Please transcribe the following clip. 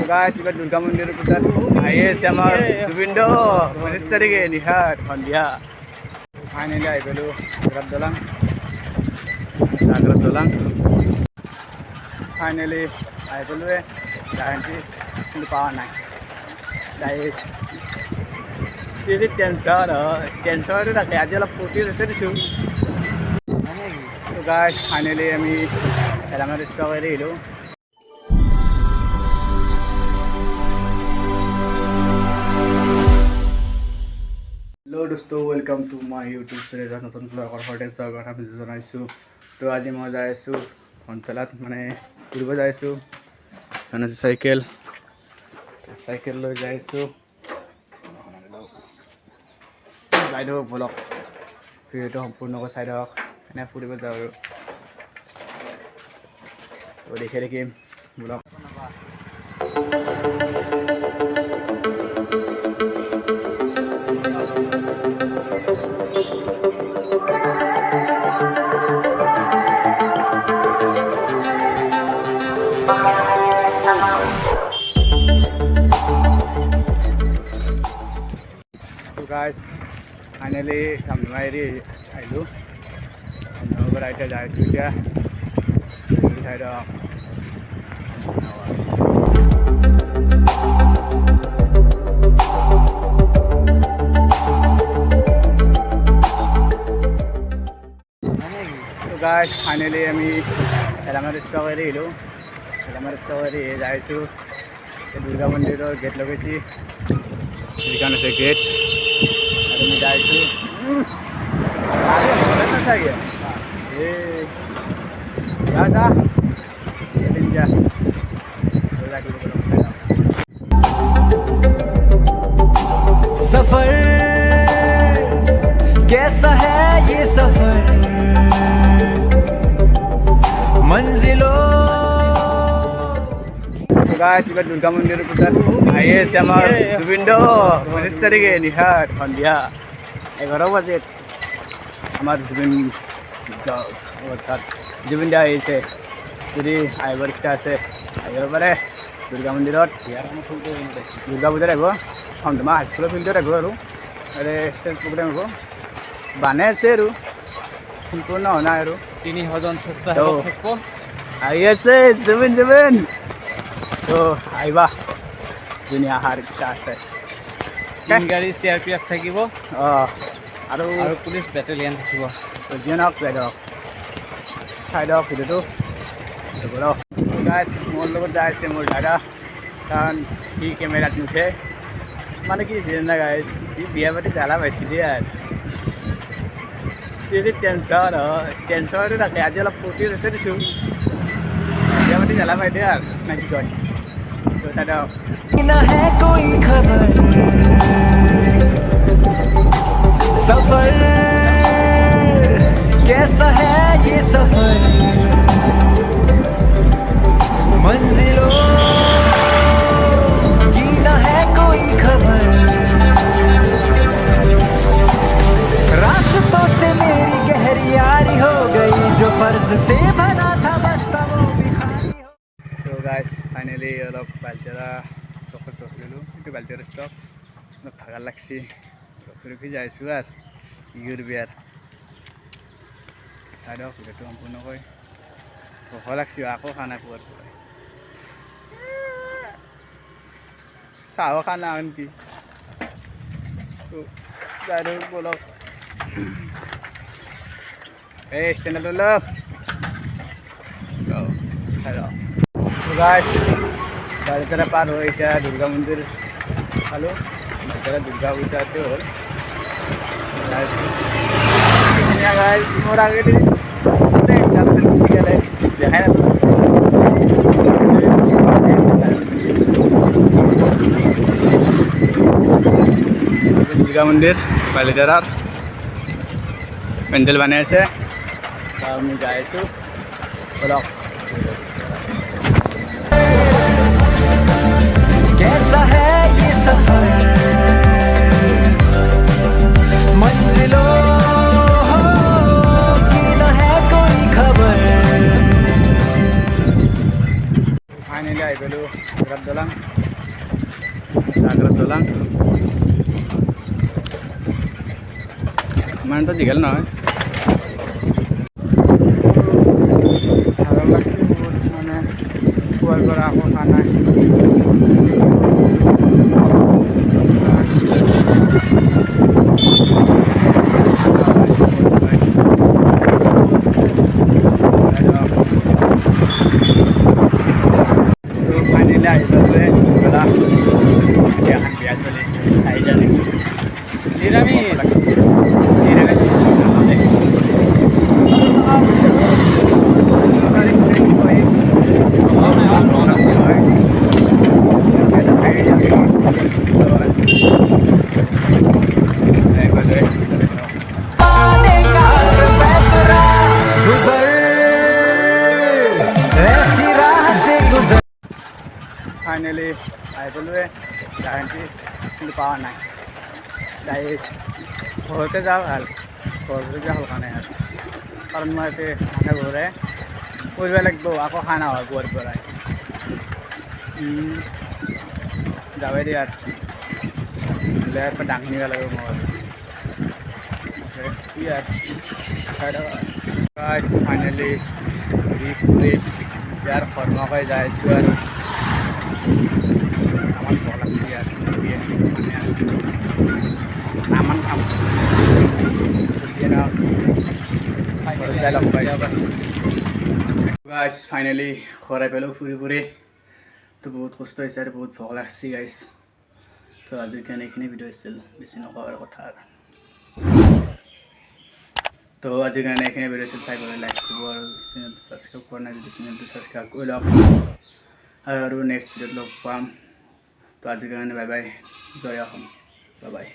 guys, kita Durga Mandir putar. Ayo sama Jubindo, minister ke lihat India. Finally I belu Jagat dolang. Finally I belu janji lupa naik. Guys, jadi tension itu dah kayak aja lah putih reset itu. So guys, finally kami dalam strawberry itu. Hello दोस्तों, welcome to my YouTube channel नतुन blogger हटे स्वागत আমি জনাইছো। তো আজি মই যাই আছো অঞ্চলত মানে ঘুৰিব যাই আছো। মানে সাইকেল লৈ যাই আছো। বাইদেউ ব্লগ ভিডিঅ'টো সম্পূৰ্ণকৈ চাই দিয়ক। এনে ফুৰিব যাওঁ আৰু তো দেখি থাকিম blog. Guys, finally kami ayo. Berada di Jogja. Ada So guys, finally kami dalam strawberry itu. Dalam strawberry যাই আছো। দুর্গা মন্দিৰৰ গেট লগাইছি। এখানে আছে গেট। আমি যাইছো। আরে মনে না থাকে। যা এদিন যা। सफर कैसा है ये सफर मंजिलों guys, kita Durga Mandir putar. Ayo sama Jubindo, minister ke lihat India. 11 baje আমার জুবিনদা আহিছে। যদি আহিবৰ ইচ্ছা আছে আহিব পাৰে দুৰ্গা মন্দিৰত। দুৰ্গা পূজাত আহিব। সন্ধিয়া হাইস্কুলৰ ফিল্ডত আহিব আৰু ষ্টেজ প্ৰগ্ৰেম হ'ব। বানে আছে আৰু সম্পূৰ্ণ হোৱা নাই আৰু 3000 চেষ্টা থাকিব। আহি আছে জুবিন তো আহিবা যোনে অহাৰ ইচ্ছা আছে। গাড়ী CRPF থাকিব আৰু পুলিচ বেটেলিয়ন থাকিব। যিয়ে নহওক চাই দিয়ক ভিডিঅ'টো। গাইজ মোৰ লগত যাই আছে মোৰ দাদা, কাৰণ সি কেমেৰাত নুঠে। মানে কি জানা গাইজ, সি বিয়া পাতি জ্বালা পাইছে দিয়ে আৰু যদি টেনশ্যনটো থাকে। আজি অলপ ফূৰ্তি হৈছে দিছোঁ। বিয়া পাতি জ্বালা পাই দিয়ে আৰু নে কি কয়। তো চাই দিয়ক। सफर कैसा है ये सफर मंजिलों की न है कोई खबर रास्तों से मेरी गहरी यारी हो गई जो फर्ज से भरा था बस्ता वो भी खाली हो। तो गाइस फाइनली অলপ বালতেৰা চকত ৰখিলোঁ। এইটো বালতেৰা ষ্টক ভাগৰ লাগছি। ৰখি যাইছো আৰু ইউৰ বিয়াৰ চাই দিয়ক ভিডিঅ'টো সম্পূৰ্ণকৈ। ভোক লাগছি আকৌ খানা খোৱাৰ পৰাই চাহো খানা আনকি চাই দিয়ক বলক। এই ষ্টেণ্ডাৰ্ড অলপ চাই দিয়ক। গাইজ বালিতেৰা পাৰ হৈ এতিয়া দুৰ্গা মন্দিৰ চালোঁ। বালিতেৰা দুৰ্গা পূজাটো হ'ল। মোর আগে দেখায় দুর্গা মন্দির বালিতেরার পেন্ডেল বানাই আছে। আমি যাই আছো বলক। कैसा है ये सफर मंजिलों की न है कोई खबर। ফাইনালি আহি পেলো Jagat dolang. Sagar dolang. Mana tuh digal na? Sagar lagi buat mana? Kual berapa sana? Finally, I will be guarantee to power night. That is होते जाओ हाल खाना यार और मैं पे खाना बोल रहे उस वाले को आपको खाना हो बोर बोल रहा है जावे यार ले पर डांगनी का लगे मोर यार guys finally reach यार फॉर्मा पे जाए यार aman bolak ya dia aman kam dia na guys finally khore pelo puri puri to bahut kosto hoise ar bahut bhog lagse guys to ajir kane ekhine video esil beshi na hobar kotha ar to ajir kane ekhine video esil sai kore like kobor channel subscribe korna jodi channel to subscribe korla aru next video log pam तो आज के लिए bye bye जय Assam bye bye.